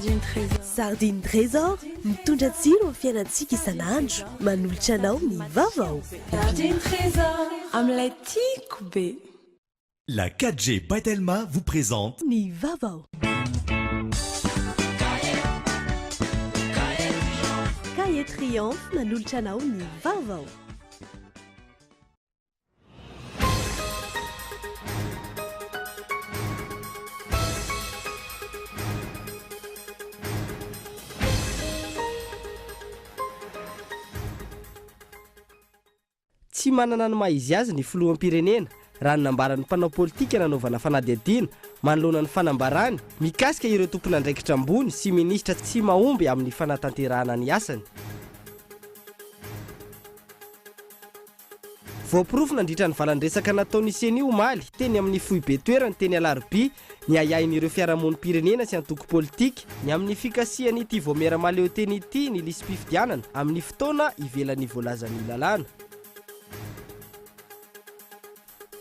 Sardine Trésor mitondra tsiro amin'ny fiainantsika isan'andro, manolotra anao ny vaovao. Sardine Trésor amin'ilay tiako be. La 4G Batelma vous présente Ny vaovao. Cahier Triomphe manolotra anao ny vaovao. Tsy manana ny maizy azy ny filoham-pirenena raha ny nambaran'ny mpanao politika nanaovana fanadihadiana manoloana ny fanambarany mikasika ireo tompon'andraikitra ambony sy minisitra tsy mahomby amin'ny fanatanterahana ny asany. Voapirofo nandritra ny valan-dresaka nataony Seny omaly teny amin'ny foibe toerany teny Alarobia ny ayahin'ireo fiarahamonim-pirenena sy antoko politika ny amin'ny fikasiany ity voamera-maleo teny ity ny lisym-pifidianana amin'ny fotoana ivelan'ny voalazan'ny lalàna.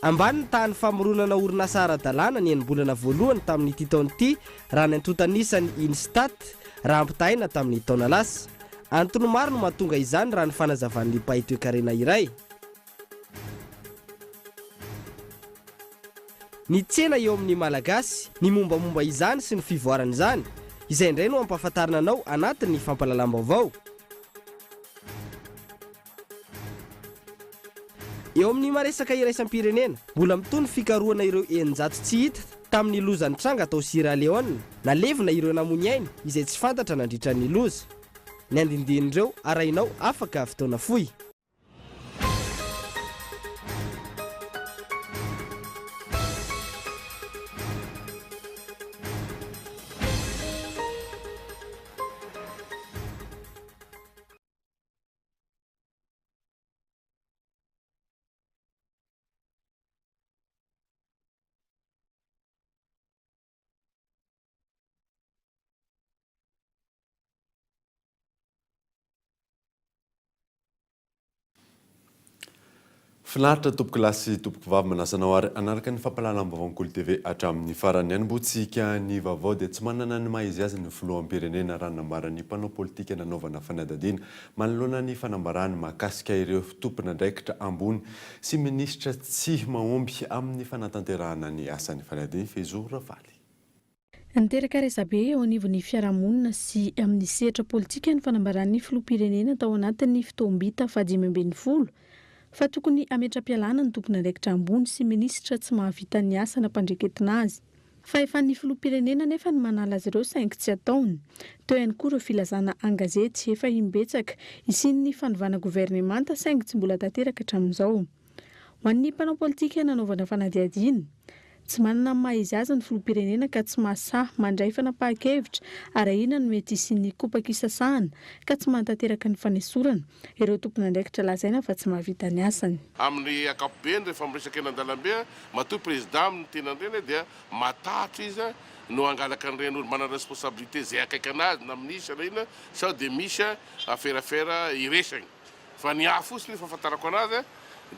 Ambany ny tahan'ny famoronana orinasa ara-dalàna ny enim-bolana voalohany tamin'ity taona ity raha ny antontanisany Instat raha ampitahaina tamin'ny taona lasa. Antony maro no mahatonga izany raha ny fanazavan'ny pahi-toekarena iray. Ny tsena eo amin'ny malagasy, ny mombamomba izany sy ny fivoaran'izany, izay indray no ampahafantarina anao anatin'ny fampalalam-baovao. Eo amin'ny maresaka iraisam-pirenena, mbola mitony fikarohana ireo eninjato tsy hita tamin'ny lozan'ny tranga atao Sierra Leone, nalevina ireo namony ainy izay tsy fantatra nandritra ny loza. Ny andindinin'ireo arahinao afaka fotoana fohy. Finaritra tompoko lasy tompoko vavy manasanao ary anaraka ny fampalalam-baovao Kolo TV hatramin'ny farany ihany botsika ny vaovao dia tsy manana ny maizy azy ny filoham-pirenena raha nambaran'ny mpanao politika nanaovana fanadihadiana manoloana ny fanambarany mahakasika ireo tompon'andraikitra ambony sy minisitra tsy mahomby amin'ny fanatanterahana ny asan'ny fanadihana Fezo Ravaly. Niteraka resabe eo anivon'ny fiarahamonina sy amin'ny sehatra politika ny fanambaran'ny filoham-pirenena tao anatin'ny fitoam-bita faha-2020 fa tokony ametra-pialana ny tompon'andraikitra ambony sy minisitra tsy mahavita ny asa nampandreketina azy. Fa efa ny filoham-pirenena nefa ny manala azy ireo saingy tsy ataony. Teo ihany koa ireo filazana an-gazety efa imbetsaka isin'ny fanovana governemanta saingy tsy mbola tanteraka hatramin'izao. Ho an'ny mpanao politika nanaovana fanadihadiana, tsy manana maizy azy ny filoham-pirenena ka tsy mahasahy mandray fanapahan-kevitra arahina no mety isin'ny kopakisasahana ka tsy mantanteraka ny fanesorana ireo tompon'andraikitra lazaina fa tsy mahavita ny asany. Amin'ny ankapobeny rehefa miresaka eny an-dalambe matoa président amin'ny tenanireny dia matahatra izy no angalaka an'ireny olo manana responsabilité zay akaiky anazy na minisitra na ina sao dia misy aferafera iresany. Fa ny afosiny fahafantarako anazy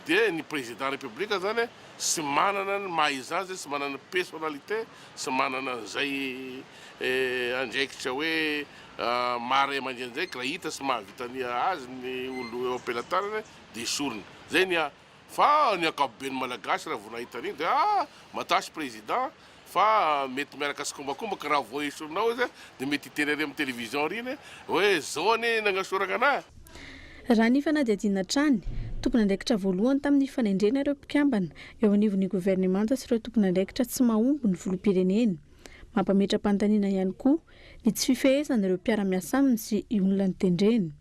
dia ny président république zany sy manana ny maizy azy, sy manana personnalité, sy manana zay andraikitra hoe mare aman-drenizay raha hita sy mahavita ny azy ny olo eo am-pelatanana dia esorina. Zay ny fa ny ankapobeny malagasy raha vao nahita an'iny dia matasy président fa mety miaraka sy kombakombaka raha vao esorinao izy dia mety hiteny ary amin'ny télévision riny hoe zao ane nagnasoraka anahy. Raha ny fanadihadiana trany, tompon'andraikitra voalohany tamin'ny fanendrena ireo mpikambana eo anivon'ny governemanta sy ireo tompon'andraikitra tsy mahomby ny filoham-pirenena. Mampametra-panontaniana ihany koa ny tsy fifehezana ireo mpiara-miasa aminy sy olona nitendrena.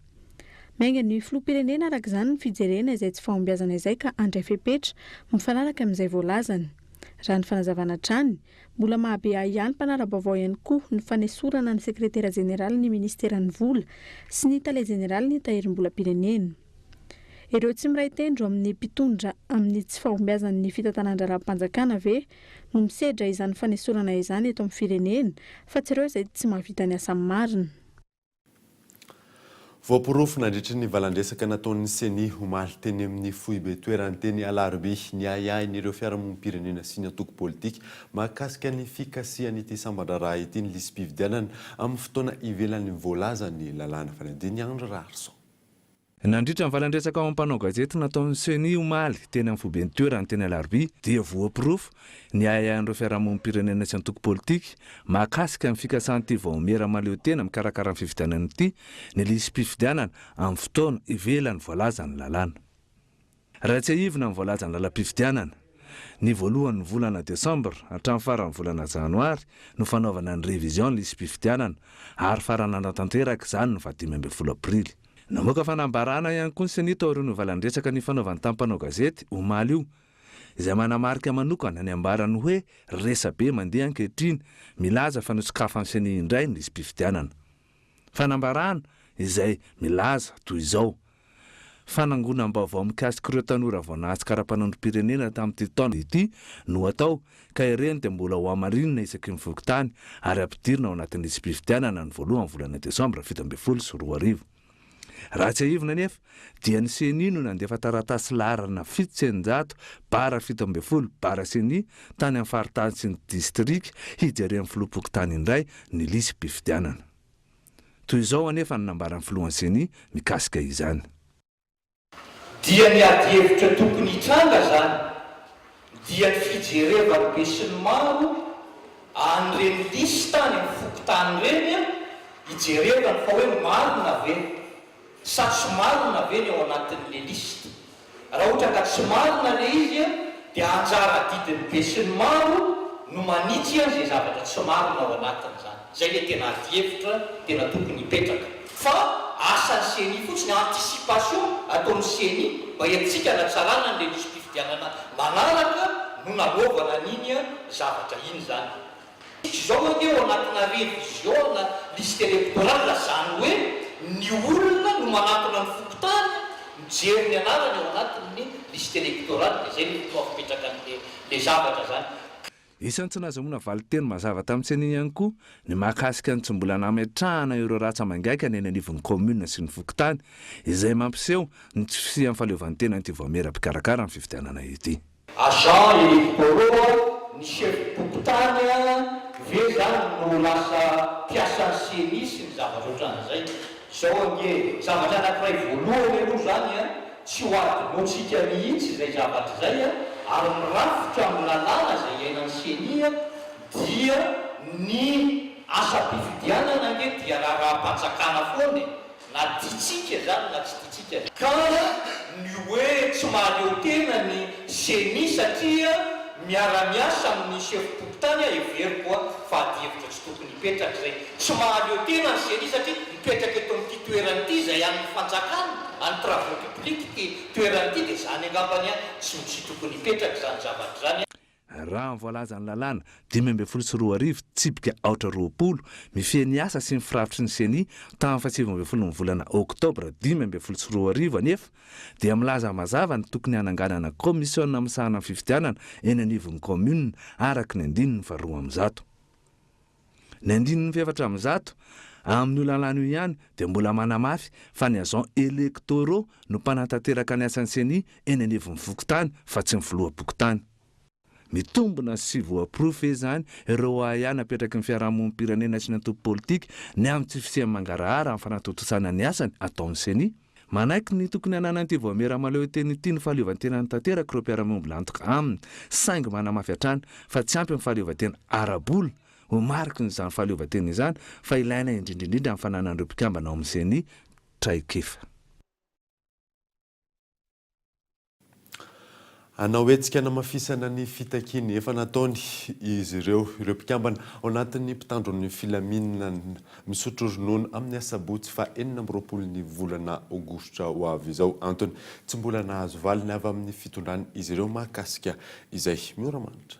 Mainga ny filoham-pirenena araka izany ny fijerena izay tsy fahombiazana izay ka andray fepetra mifanaraka amin'izay voalazany. Raha ny fanazavana trany, mbola mahabe ihany mpanara-baovao ihany koa ny fanesorana ny sekretera jeneraly ny ministeran'ny vola sy ny tale jeneraly ny tahirim-bolam-pirenena. Ireo tsy miray tendro amin'ny mpitondra amin'ny tsy fahombiazan'ny fitantanan-draram-panjakana ve no misedra izany fanesorana izany eto amin'ny firenena fa tsy ireo izay tsy mahavita ny asa marina. Voaporofo nandritra ny valandresaka nataon'ny seni omaly teny amin'ny foibe toerany teny alarobia ny ayahin'ireo fiarahamonim-pirenena sy ny antoko politika mahakasika ny fikasian'ity sambandra ity ny lisy-pividianana amin'ny fotoana ivelan'ny voalaza ny lalàna fanadiny Andro Rarson. Nandritra ny valandresaka ao ampanao gazety nataon'ny seni omaly teny amin'ny foibe toerany teny alarobia dia voaporofo ny ayahin'ireo fiarahamonim-pirenena sy antoko politika mahakasika ny fikasan'ity vaomera maleo tena mikarakara ny fividianana ity ny lisy-pividianana amin'ny fotoana ivelan'ny voalaza ny lalàna. Raha tsy ahivina ny voalaza ny lalam-pividianana ny voalohan'ny volana Desambra hatramin'ny faran'ny volana Janoary no fanaovana ny revizion lisy-pividianana ary farana natanteraka izany ny 15 Aprily. Namoaka fanambarana ihany koa ny seni tao aorian'ny valandresaka ny fanaovan'ny tampanao gazety omaly io izay manamarika manokana ny ambarany hoe resabe mandeha ankehitriny milaza fa notsikafan'ny seni indray ny lisy-pividianana. Fanambarana izay milaza toy izao: fanangonam-baovao mikasika ireo tanora vao nahatsy karapanondrom-pirenena tamin'ity taona ity no atao ka ireny dia mbola ho amarinina isaky ny vokitany ary ampidirina ao anatin'ny lisy-pividianana ny voalohany volana Desambra 2024. Raha tsy ahivina nefa dia ny seni no nandefa taratasy laharana 700 bara 17 bara seni tany amin'ny faritany sy ny distrika hijeren'ny filoha-pokotany indray ny lisy-pividianana. Toy izao anefa ny nambaran'ny filohan'ny seni mikasika izany. Dia ny ady hevitra tokony hitranga zany dia ny fijerevany be sy ny maro an'ireny lisy tany amin'ny fokotany ireny hijerevany fa hoe marina ve sa tsy marina ve ny ao anatin'le lisy. Raha ohatra ka tsy marina le izy dia anjara didiny be sy ny maro no manitsy izay zavatra tsy marina ao anatin'izany. Zay le tena ady hevitra tena tokony hipetraka. Fa asan'ny seni fotsiny anticipation ataon'ny seni mba entsika natsarana le lisy-pividianana manaraka no nanaovana n'iny zavatra iny zany. Izao hoe ao anatina revision na liste électorale zany hoe ny olona no manatona ny fokotany mijery ny anarany ao anatin'ny liste électorale. Zay ny fotoa fipetraka le zavatra zany. Isan'ny tsy nahazoana valiteny mazava tamin'ny seni ihany koa ny mahakasika ny tsy mbola nametrahana ireo ratsa mangaika ny anivon'ny commune sy ny fokotany izay mampiseho ny tsy fisian'ny fahaleovantena ity vaomera-pikarakara ny fividianana ity. Agent électoraux ny chef pokotany ve zany no lasa piasan'ny seni sy ny zavatra ohatran'izay. Zao nge zavatra anankiray voalohany aloha zany tsy ho adinontsika mihitsy izay zavatra izay ary mirafitra amin'ny lalàna izay iainan'ny seni dia ny asa-pividianana nge dia raha-panjakana foana na tiatsika zany na tsy tiatsika. Ka ny hoe tsy mahaleo tena ny seni satria miara-miasa amin'ny chef pokotany everiko fa ady hevitra tsy tokony hipetraka zay. Tsy mahaleo tena ny seni satria mipetraka eto amin'ity toeran'ity izay amin'ny fanjakana any travaux publics toeran'ity dia zany angambany tsy tokony hipetraka zany zavatra zany. Raha ny voalaza ny lalàna 2024 tsipika 20 mifehy asa sy ny firafitry ny seni tamin'ny 17 ny volana Oktobra 2024 anefa dia milaza mazava ny tokony hananganana komisiona misahana ny fividianana eny anivon'ny commune araka ny 2/100. Ny 2/7 amin'ny lalàna io ihany dia mbola manamafy fa ny agent électoraux no mpanantanteraka ny asan'ny seni eny anivon'ny fokotany fa tsy ny filoha-pokotany. Mitombona sy voaporofo izany ireo ahihany apetraky ny fiarahamonim-pirenena sy ny antoko politika ny amin'ny tsy fisian'ny mangarahara amin'ny fanatotosana ny asany ataon'ny seni. Manaiky ny tokony hananan'ity vaomera maleo teny ity ny fahaleovantena ny tanteraka ireo mpiara-miombila antoka aminy saingy manamafy hatrany fa tsy ampy ny fahaleovantena arabola ho mariky n'izany fahaleovantena izany fa ilaina indrindrindrindra amin'ny fananan'ireo mpikambana ao amin'ny seni traikefa. Anao etsika namafisana ny fitakiny efa nataony izy ireo mpikambana ao anatin'ny mpitandron'ny filaminana misotro ronono amin'ny asabotsy fa 20 volana Aogositra ho avy izao. Antony tsy mbola nahazo valiny avy amin'ny fitondrany izy ireo mahakasika izay mioramanitra.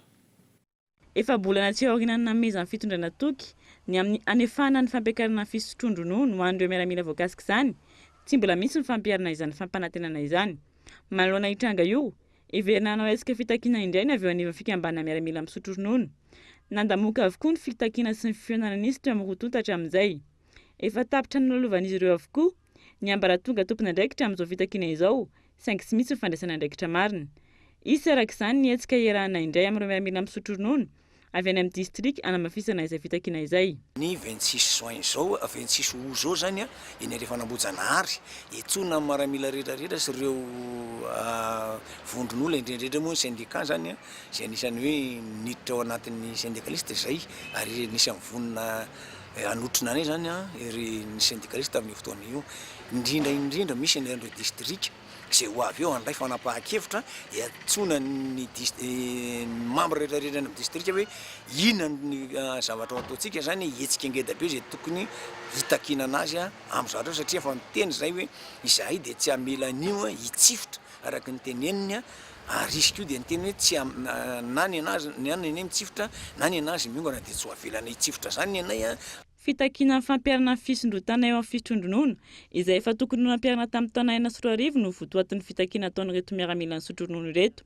Efa bolana tsy aorinan namezan'ny fitondrana toky ny amin'ny anefana ny fampiakarana fisotron-dronono ho an'ireo miaramila voakasika izany tsy mbola misy ny fampiarana izany fampanantenana izany. Manoloana hitranga io iverina anao esika fitakina indray ny avy eo anivon'ny fikambana miaramila misotro ronono. Nandamoka avokoa ny fitakina sy ny fianarana nisy teo amin'ny roa tonta hatramin'izay. Efa tapitra ny lalaovan'izy ireo avokoa Ny ambaratonga tompona andraikitra amin'izao fitakina izao, saingy tsy misy fandraisana andraikitra marina. Izy araka izany ny hetsika iarahana indray amin'ireo miaramila misotro ronono avy any amin'ny district anamafisana izay fitakina izay. Ny 26 juin zao 26 août zao zany eny rehefa nambojanahary etsona amin'ny miaramila rehetrarehetra sy ireo vondron'olona indrindrindra moa ny syndicat zany izay anisany hoe niditra ao anatin'ny syndicaliste zay ary nisy vonona anotrina anay zany ery ny syndicaliste amin'ny fotoana io indrindra misy ny andro district izay ho avy eo andray fanapahan-kevitra iatsona ny membre rehetrarehetra amin'ny district hoe inona ny zavatra ataontsika zany hetsika ngeda be izay tokony hitakina azy amin'ny zavatra satria efa miteny zay hoe izahay dia tsy hamela an'io hitsifotra araka ny teneniny risque io dia ny teny hoe tsy na ny anay mitsifotra na ny anazy miongana dia tsy ho avelana hitsifotra zany ny anay Fitakina fampiarana fisondrotana eo amin'ny fisotro-ronono izay efa tokony nampiarana tamin'ny taona 2004 no votoatin'ny fitakina ataony reto miaramila misotro-ronono reto.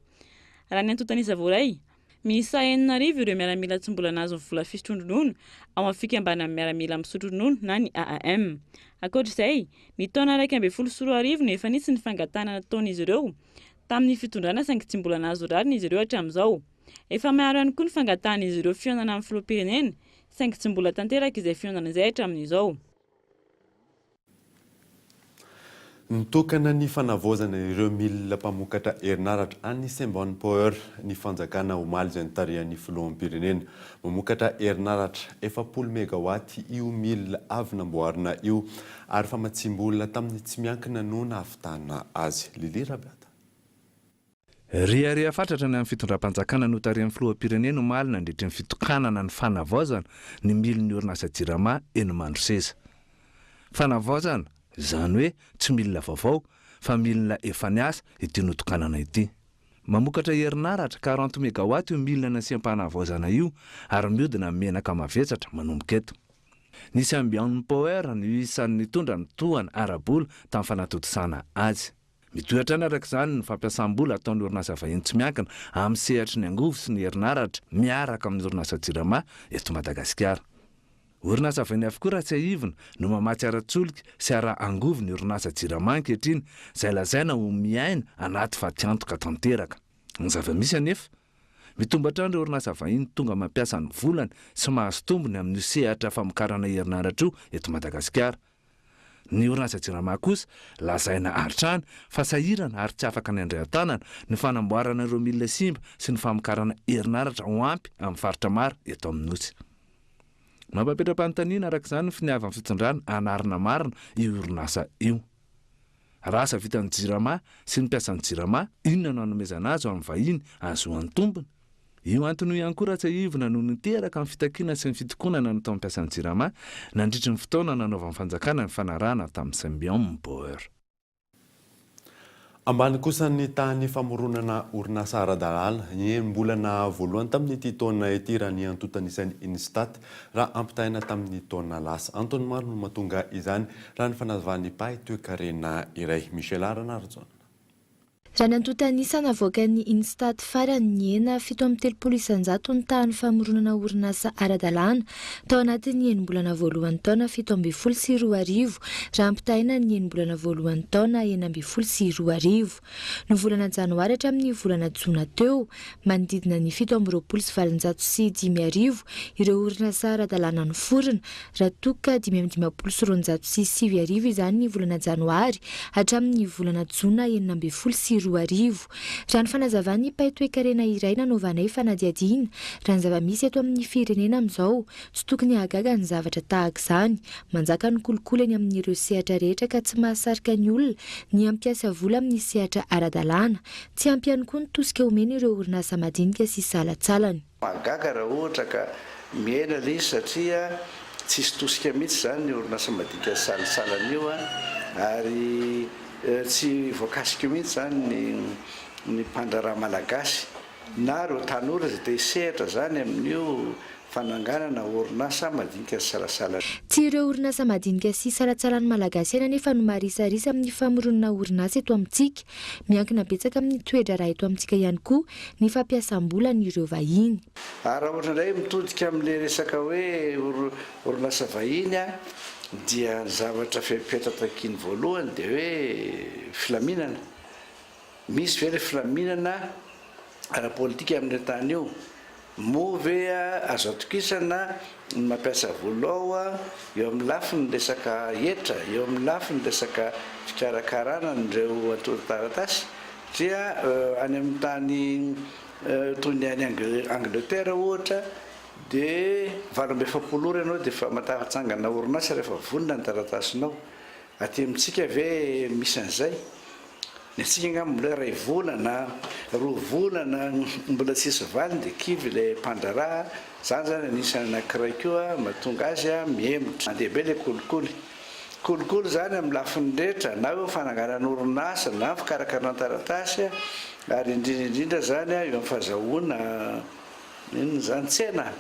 Raha ny antontanisa voaray, miisa 4,000 ireo miaramila tsy mbola nahazo ny vola fisotro-ronono ao amin'ny fikambana amin'ny miaramila misotro-ronono na ny AAM. Ankoatr'izay, ny taona 2014 no efa nisy ny fangatana nataon'izy ireo tamin'ny fitondrana saingy tsy mbola nahazo rariny izy ireo hatramin'izao. Efa maro ihany koa ny fangatan'izy ireo fihaonana amin'ny filoham-pirenena saingy tsy mbola tanteraka izay fihaonana izay hatramin'izao. Nitokana ny fanavozana ireo milina mpamokatra herinaratra any Sembon Power ny fanjakana omaly izay nitarihan'ny filoham-pirenena mamokatra herinaratra 400 megawatt io milina avy namboarina io ary famatsimbolona tamin'ny tsy miankina no nahavitana azy. Lili Rabiata. Ria fatratra ny amin'ny fitondram-panjakana no tarihan'ny filoham-pirenena omaly nandritra ny fitokanana ny fanavaozana ny milina orinasa Jirama eny Mandroseza. Fanavaozana izany hoe tsy milina vaovao fa milina efa niasa ity notokanana ity. Mamokatra herinaratra 40 megawatt io milina nasiam-panavaozana io ary mihodina menaka mavetsatra manomboka eto. Nisy Sembon Power no isan'ny nitondra ny tohana arabola tamin'ny fanatodisana azy. Mitoetra araka izany ny fampiasam-bola ataon'ny orinasa vahiny tsy miankina amin'ny sehatry ny angovo sy ny herinaratra miaraka amin'ny orinasa Jirama eto Madagasikara. Orinasa vahiny avokoa raha tsy aivina no mamatsy ara-tsolika sy ara-angovo ny orinasa Jirama ankehitriny izay lazaina ho miaina anaty fatiantoka tanteraka. Ny zava-misy anefa mitombatra ny orinasa vahiny tonga mampiasa ny volany sy mahazo tombony amin'ny sehatra famokarana herinaratra io eto Madagasikara. Ny orinasa Jirama kosa lazaina aritrany fa sahirana ary tsy afaka ny andrehan-tanana ny fanamboarana ireo milina simba sy ny famokarana herinaratra ho ampy amin'ny faritra maro eto amin'ny nosy. Mampapetra-panontaniana araka izany ny finiavana fitondrana anarina marina io orinasa io. Rasa vitan'ny Jirama sy ny mpiasan'ny Jirama inona no hanomezana azy amin'ny vahiny azohan'ny tombony. Io antony ihany koa raha tsy aivina no niteraka amin'ny fitakiana sy ny fitokonana no tamin'ny mpiasan'ny Jirama nandritra ny fotoana nanaovan'ny fanjakana ny fanarahana tamin'ny Sembon Power. Ambany kosa ny tany famoronana orinasa ara-dalàna ny mbolana voalohany tamin'ny ity taona ity raha ny antotanisan'ny Instat raha ampitaina tamin'ny taona lasa. Antony maro no mahatonga izany raha ny fanazavany pahy toe-karena iray. Michel Aranarjo. Raha ny antotanisana avoakan'ny Instat farany ny ena 7.300 ny tany famoronana orinasa ara-dalàna tao anatin'ny enim-bolana voalohany taona 7.4 raha ampitaina ny enim-bolana voalohany taona 9.4. Ny volana janoary hatramin'ny volana jona teo manodidina ny 7.705 ireo orinasa ara-dalàna niforona raha toka 5.707 izany ny volana janoary hatramin'ny volana jona 9.4. Raha ny fanazavany pahy toe-karena iray nanovanay fanadiadiana raha ny zava-misy eto amin'ny firenena amin'izao tsy tokony hahagaga ny zavatra tahaka izany, manjaka ny kolokolany amin'ireo sehatra rehetra ka tsy mahasarika ny olona ny ampiasa vola amin'ny sehatra ara-dalàna, tsy ampy ihany koa ny tosika omena ireo orinasa madinika sy salatsalany. Mahagaga raha ohatra ka miaina ilay izy satria tsisy tosika mihitsy izany ny orinasa madinika sy salasalana io ary tsy voakasika mihitsy zany ny mpandraraha malagasy na ireo tanora izay te hisehatra zany amin'io fananganana orinasa madinika sy salasala. Tsy ireo orinasa madinika sy salatsalan'ny malagasy ena nefa no marisarisa amin'ny famoronana orinasa eto amintsika. Miankina betsaka amin'ny toedra raha eto amintsika ihany koa ny fampiasam-bola n'ireo vahiny. Raha ohatra indray mitodika amin'ilay resaka hoe orinasa vahiny dia zavatra fipetratakiny voalohany dia hoe filaminana. Misy ve le filaminana ara-politika amin'ny tany io. Moa ve azo atokisana ny mampiasa vola eo amin'ny lafiny resaka hetra, eo amin'ny lafiny resaka fikarakarana n'ireo atoro-taratasy dia any amin'ny tany toy ny any Angleterre ohatra dia 20 ianao dia efa matafatsangana orinasa rehefa vonona ny taratasinao. Aty amintsika ve misy an'izay? Ny atsika nga mbola ray volana, roa volana mbola tsisy valiny dia kivy ilay mpandraraha. Zany zany anisany anankiray koa mahatonga azy miemotra. Andeha be ilay kolikoly. Kolikoly zany amin'ny lafiny rehetra na eo fananganana orinasa na fikarakarana taratasy ary indrindra zany eo amin'ny fahazahoana inona zany tsena.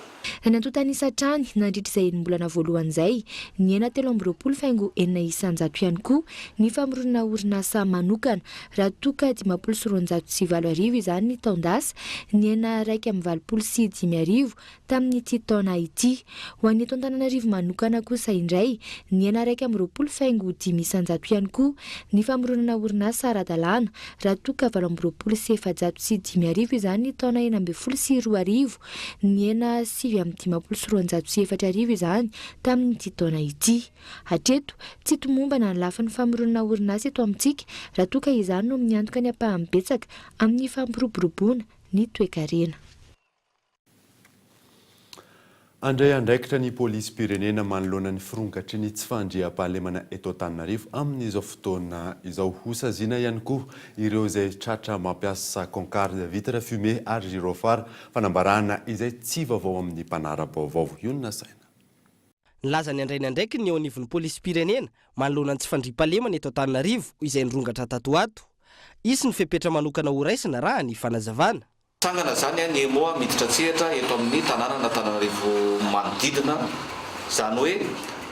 Nantonta nisatrany nandritra izay enim-bolana voalohany izay ny ena 13.9 isanjato ihany koa ny famoronana orinasa manokana raha toka 14,740 izany ny taondasa ny ena 1,25 tamin'ity taona ity. Ho an'ny eto Antananarivo manokana kosa indray ny ena 1,25 isanjato ihany koa ny famoronana orinasa ara-dalàna raha toka 7,750 izany ny taona 12 ny ena 5,440 izany tamin'ity taona ity. Hatreto tsy tomombana ny lafin'ny famoronana orinasa eto amintsika raha toka izany no miantoka ny ampahany betsaka amin'ny fampiroboroboana ny toe-karena. Andray andraikitra ny polisy pirenena manoloana ny firongatry ny tsy fandriam-pahalemana eto Antananarivo amin'izao fotoana izao. Hosaziana ihany koa ireo izay tratra mampiasa concarde vitre fumée ary gyrophare fanambarana izay tsy vaovao amin'ny mpanara-baovao. Io no nasaina. Nilaza ny andrainy andraiky ny eo anivon'ny polisy pirenena manoloana ny tsy fandriam-pahalemana eto Antananarivo izay nirongatra tatoato. Isy ny fepetra manokana ho raisina raha ny fanazavana. Sangana zany ny emoa miditra tsehatra eto amin'ny tanàna Antananarivo manodidina, zany hoe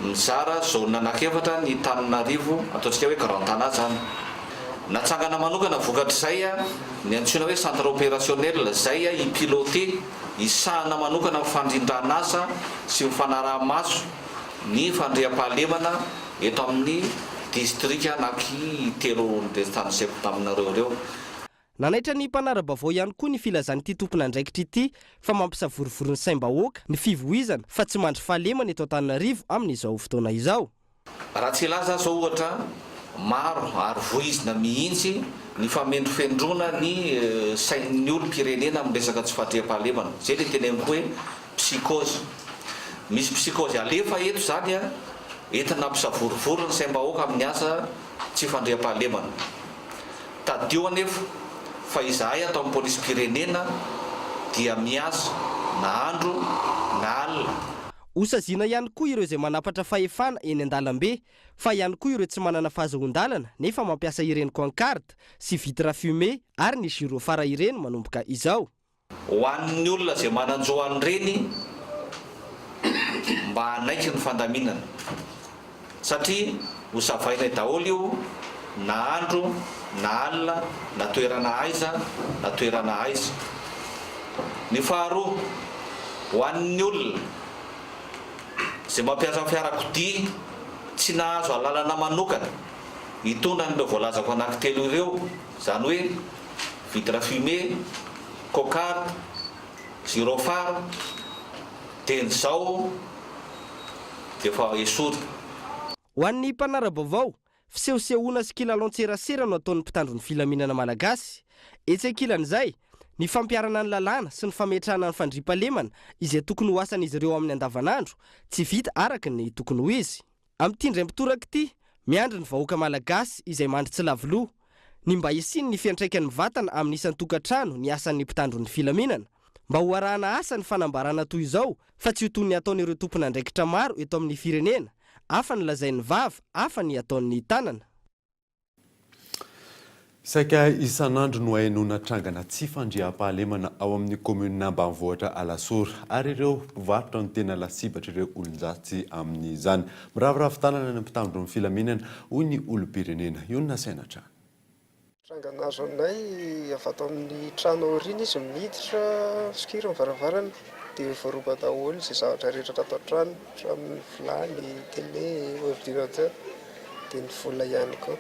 mizara zona anankiefatra ny Antananarivo ataontsika hoe Grand Tana zany. Natsangana manokana vokatr'izay ny antsoina hoe centre opérationnel zay hipilote isahana manokana fandrindrana asa sy mifanaraha-maso ny fandriam-pahalemana eto amin'ny district anaky telo destansepo taminareo reo. Nanaitra ny mpanara-baovao ihany koa ny filazan'ity tompon'andraikitra ity fa mampisavorovoro ny saim-bahoaka ny fivoizana fa tsy mandry fahalemana eto Antananarivo amin'izao fotoana izao. Raha tsy ilaza zao ohatra maro ary voizina mihitsy ny famendrofendrona ny sain'ny olom-pirenena amin'ny resaka tsy fandriam-pahalemana. Zay le teneniko hoe psychose. Misy psychose alefa eto zany entina ampisavorovoro ny saim-bahoaka amin'ny asa tsy fandriam-pahalemana. Tadio anefa fa izahay atao amin'ny polisy pirenena dia miasa na andro na alina. Hosaziana ihany koa ireo izay manapatra fahefana eny an-dalambe fa ihany koa ireo tsy manana fahazoan-dalana nefa mampiasa ireny concarde sy vitre fumée ary ny gyrophare ireny manomboka izao. Ho an'ny olona izay mananjoa an'ireny mba hanaiky ny fandaminana satria hosavaina daholo io na andro na alina na toerana aiza na toerana aiza. Ny faharoa ho an'ny olona izay mampiasa fiarakodia tsy nahazo alalana manokana hitondra n'ireo voalazako anankitelo ireo, zany hoe vitre fumée, concarde, gyrophare dia n'izao dia efa esory. Ho an'ny mpanara-baovao fisehosehoana sy kilalon-tserasera no ataon'ny mpitandro ny filaminana malagasy. Etsy ankilan'izay ny fampiarana ny lalàna sy ny fametrahana ny fandriam-pahalemana izay tokony ho asan'izy ireo amin'ny andavanandro tsy vita araka ny tokony ho izy. Amin'ity indray mitoraka ity miandry ny vahoaka malagasy izay mandry tsy lavoloha ny mba hisiny ny fiantraikan'ny vatana amin'ny isan'ny tokantrano ny asan'ny mpitandro ny filaminana mba ho arahana asa ny fanambarana toy izao fa tsy ho toy ny ataon'ireo tompon'andraikitra maro eto amin'ny firenena. Hafa ny lazain'ny vava, hafa ny ataon'ny tanana. saika isan'andro no hainona trangana tsy fandriam-pahalemana ao amin'ny komuna ambanivohitra Alasora ary ireo mpivarotra no tena lasibatra ireo olon-jatsy amin'izany. Miravoravo tanana ny mpitandro ny filaminana hoy ny olom-pirenena. Io no nasainatra. Trangana azo anay avato amin'ny trano aoriana izy miditra sikira ny varavarana dia voaroba daholo izay zavatra rehetra ato an-trano, amin'ny vilany, télé, ordinateur dia ny vola ihany koa.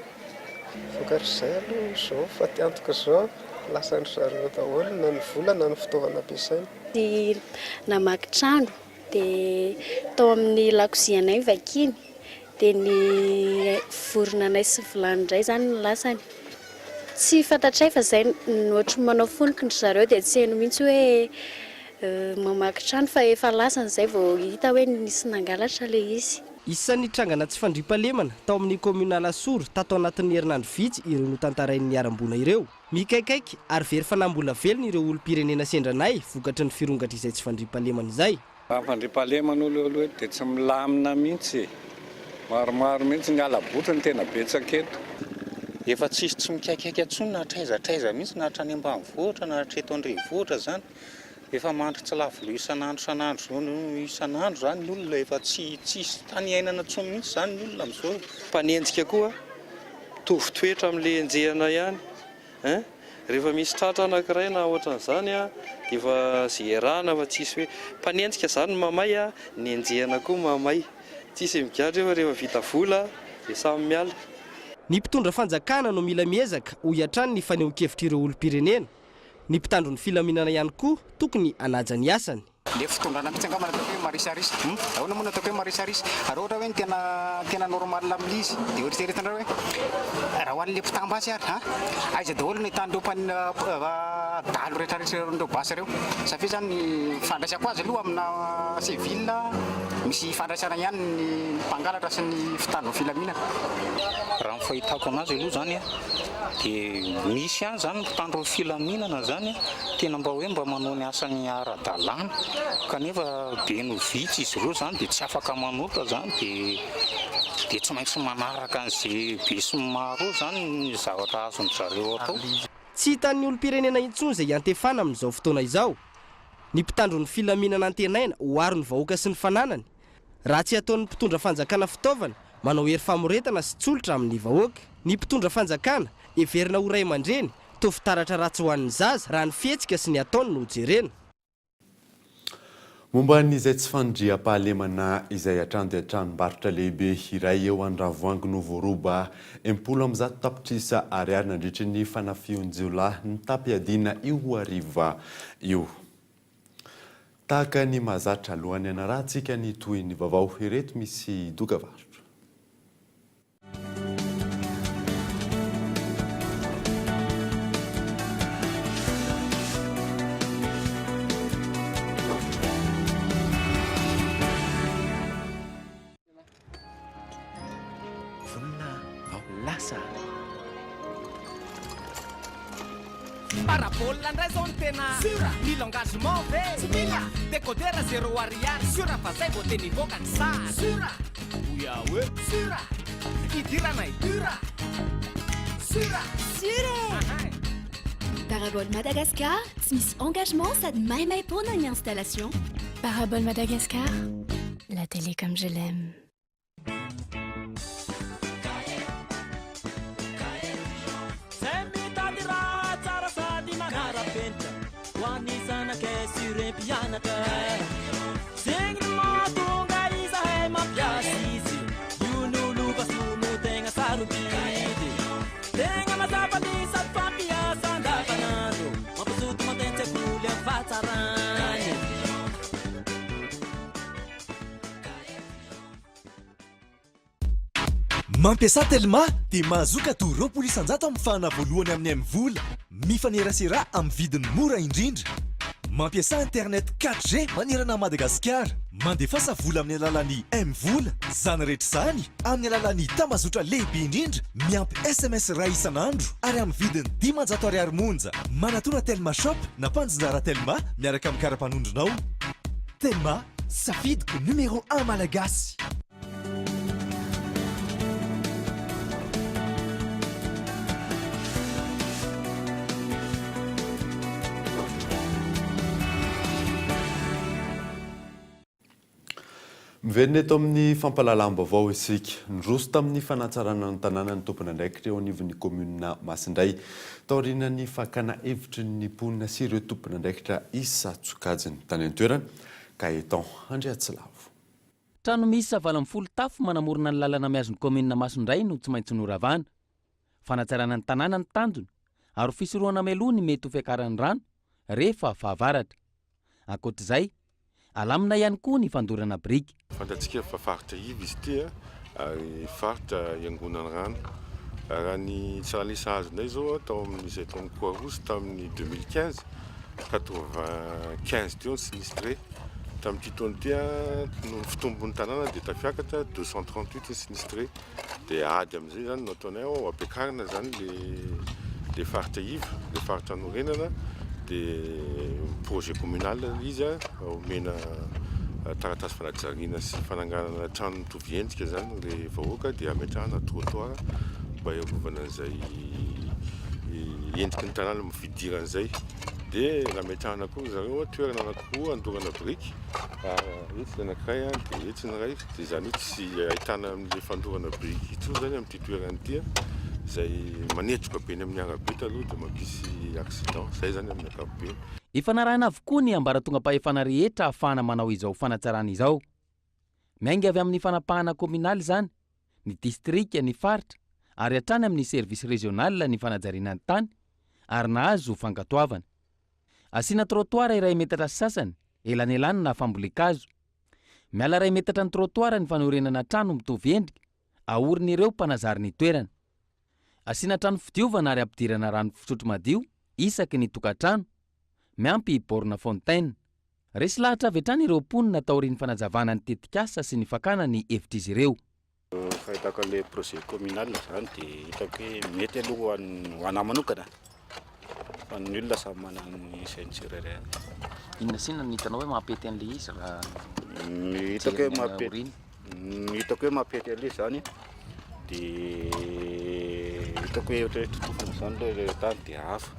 Vokatr'izay aloha izao fa antoka izao lasan'ny zareo daholo na ny vola na ny fitaovana ampiasaina. Sy namaky trano dia tao amin'ny lakozianay vakiny dia ny voronanay sy vilany indray zany no lasany. Tsy fantatray fa izay nohatry manao foniky ny zareo dia tsy haino mihitsy hoe mamaky trano fa efa lasany izay vao hita hoe nisy nangalatra ilay izy. Isan'ny trangana tsy fandriam-pahalemana tao amin'ny komuna Alasora tato anatin'ny herinandro vitsy ireo no tantarain'ny niaram-bola ireo. Mikaikaiky ary very fanambola velona ireo olom-pirenena sendranay vokatry ny firongatra izay tsy fandriam-pahalemana izay. Fandriam-pahalemana olo dia tsy milamina mihitsy. Maromaro mihitsy ny alabotra ny tena betsaka eto. Efa tsisy tsy mikaikaiky atsony na traiza mihitsy na hatrany ambanivohitra na hatreto andrenivohitra zany. Efa mandry tsy lavolo isan'andro zany ny olona efa tsisy tany iainana tsony mihitsy zany ny olona amin'izao. Mpanenjika koa tovy toetra amin'ilay enjehana ihany. Rehefa misy tratra anankiray na ohatran'izany dia efa zerana fa tsisy hoe mpanenjika zany mamay ny enjehana koa mamay. Tsisy migadra rehefa vita vola dia samy miala. Ny mpitondra fanjakana no mila miezaka ho hiatrany ny faneho-kevitra ireo olom-pirenena. Ny mpitandro ny filaminana ihany koa tokony hanaja ny asany. Le fitondrana mihitsy angamba natao hoe marisarisa. Ahoana moa natao hoe marisarisa? Ary ohatra hoe tena normal amin'izy dia oeritreretana hoe raha hoan'ilay mpitambasy ary aiza daholo ny tany dalo rehetrarehetra ireo basy ireo. Satria zany ny fandraisako azy aloha amina civil misy fandraisana ihany ny mpangalatra sy ny fitandro filaminana. Raha ny fahitako anazy aloha zany dia misy ihany zany mpitandro filaminana zany tena mba hoe mba manao ny asany ara-dalàna kanefa be no vitsy izy ireo zany dia tsy afaka manotra zany dia tsy maintsy manaraka an'izay be sy maro zany ny zavatra azony zareo atao. Tsy hitan'ny olom-pirenena intsony izay iantefana amin'izao fotoana izao. Ny mpitandro ny filaminana antenaina ho aro ny vahoaka sy ny fananany. Raha tsy ataon'ny mpitondra fanjakana fitaovana manao hery famoretana sy tsolotra amin'ny vahoaka. Ny mpitondra fanjakana heverina ho ray aman-dreny toa fitaratra ratsy ho an'ny zaza raha ny fihetsika sy ny ataony no jerena. Momba n'izay tsy fandriam-pahalemana izay hatrany dia tranombarotra lehibe iray eo Andravoahangy no voaroba 100 tapitrisa ariary nandritra ny fanafion-jiolahy ny tapy-adina io hariva io. Tahaka ny mahazatra alohany anarantsika ny toy ny vaovao ireto misy dokavarotra. Parabola ndray zao ny tena mila engagement ve tsy mila décodeur 0 ariary sura fa zay vao teny hivoaka ny sary sura oya hoe sura idirana idira sura Sure Parabole Madagascar, tsy misy engagement sady maimay pona ny installation. Parabole Madagascar, la télé comme je l'aime. Mampiasa Telma dia mahazoka toro polisan-jato amin'ny fanavoalohany amin'ny M-vola mifanerasera amin'ny vidiny mora indrindra. Mampiasa internet 4G manerana Madagasikara. Mandefasa vola amin'ny alalan'ny M-vola, zany rehetra zany amin'ny alalan'ny tambazotra lehibe indrindra miampy SMS ray isan'andro ary amin'ny vidiny 500 ariary monja. Manatona Telma Shop na mpanjinjara Telma miaraka amin'ny karapanondronao. Telma, safidiko numéro 1 malagasy. Miverina eto amin'ny fampalalam-baovao isika nroso tamin'ny fanatsarana ny tanàna ny tompona andraikitra eo anivon'ny komuna Masindray taorian'ny fakana hevitry ny mponina sy ireo tompona andraikitra Isatsokajiny tany an-toerana ka eton Andriatsilavo. Trano miisa 40 tafo manamorona ny lalana miazon'ny komuna Masindray no tsy maintsy noravana. Fanatsarana ny tanàna ny tanjona ary fisorohana melony mety ho fiakaran'ny rano rehefa fahavaratra. Ankoatr'izay alamina ihany koa ny fandorana briky. Fantatsika fa faritra ivy izy ity ary faritra iangonana rano. Raha ny tsaralisa azonay zao tao amin'izay taon'ny Croix-Rouge tamin'ny 2015 95 teo ny sinistré. Tamin'ity taona ity no fitombon'ny tanàna dia tafiakatra 238 ny sinistré. Dia ady amin'izay zany no ataonay ao ampiakarina zany le faritra ivy, le faritra anorenana. Dia projet communal izy omena taratasy fanajariana sy fananganana trano mitovy endrika zany le vahoaka dia ametrahana trottoir mba iarovana an'izay endriky ny tanàna mifidiran'izay. Dia nametrahana koa zareo toerana anankiroa andorana briky etsy anankiray dia etsy ny ray dia zany tsy ahitana amin'ilay fandorana briky itsony zany amin'ity toerana ity zay manetroka be ny amin'ny arabe taloha dia mampisy accident zay zany amin'ny ankapobeny. Ifanarahana avokoa ny ambaratonga-pahefana rehetra ahafahana manao izao fanatsarana izao. Miainga avy amin'ny fanapahana kominaly zany, ny distrika ny faritra ary hatrany amin'ny service régional ny fanajariana ny tany ary nahazo fankatoavana. Asiana trottoir iray metatra sasany elanelany na fambolekazo. Miala iray metatra ny trottoir ny fanorenana trano mitovy endrika aoriny ireo mpanazary ny toerana. Asiana trano fidiovana ary ampidirana rano fisotro madio isaky ny tokantrano, miampy borna fontaine. Resy lahatra avy hatrany ireo mponina taorian'ny fanazavana ny tetikasa sy ny fakana ny hevitr'izy ireo. Fahitako an'ilay projet communal zany dia hitako hoe mety aloha ho anahy manokana. Fa ny olona samy manana ny sainy tsirairay. Inona sina ny hitanao hoe mampety an'ilay izy raha hitako hoe mampety an'ilay izy zany dia hitako hoe ohatra hoe totofony zany aloha ilay tany dia hafa.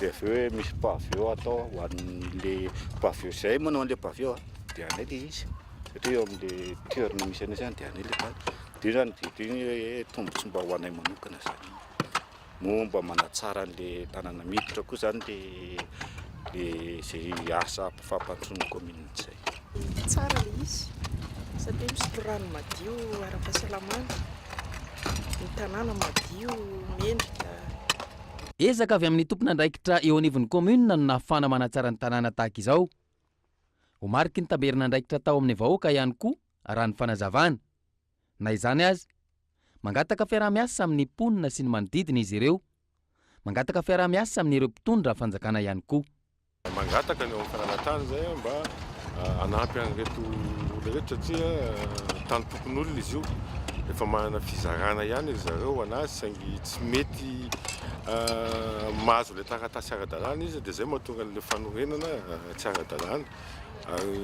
Dia avy hoe misy pavio atao ho an'ilay pavio izay manao an'ilay pavio dia anay ilay izy. Satria eo amin'ilay toerana misy anay zany dia anay ilay tany. Dia zany dia hoe tombontso mba ho anay manokana zany. Mba manatsara an'ilay tanàna miditra koa zany le zay asa fampandrosoana commune zay. Tsara ilay izy satria misy rano madio ara-pahasalamana, ny tanàna madio mendrika. Ezaka avy amin'ny tompona andraikitra eo anivon'ny commune no nahafana manatsara ny tanàna tahaka izao. Ho mariky ny taberina andraikitra tao amin'ny vahoaka ihany koa raha ny fanazavana. Na izany azy, mangataka fiarah-miasa amin'ny mponina sy ny manodidina izy ireo. Mangataka fiarah-miasa amin'ireo mpitondra fanjakana ihany koa. Mangataka ny eo amin'ny fananantany zay mba anampy an'ireto rehetra satria tany tokon'olona izy io. Efa manana fizarana ihany izy zareo anazy saingy tsy mety mahazo ilay taratasy ara-dalàna izy dia zay mahatonga an'ilay fanorenana tsy ara-dalàna. Ary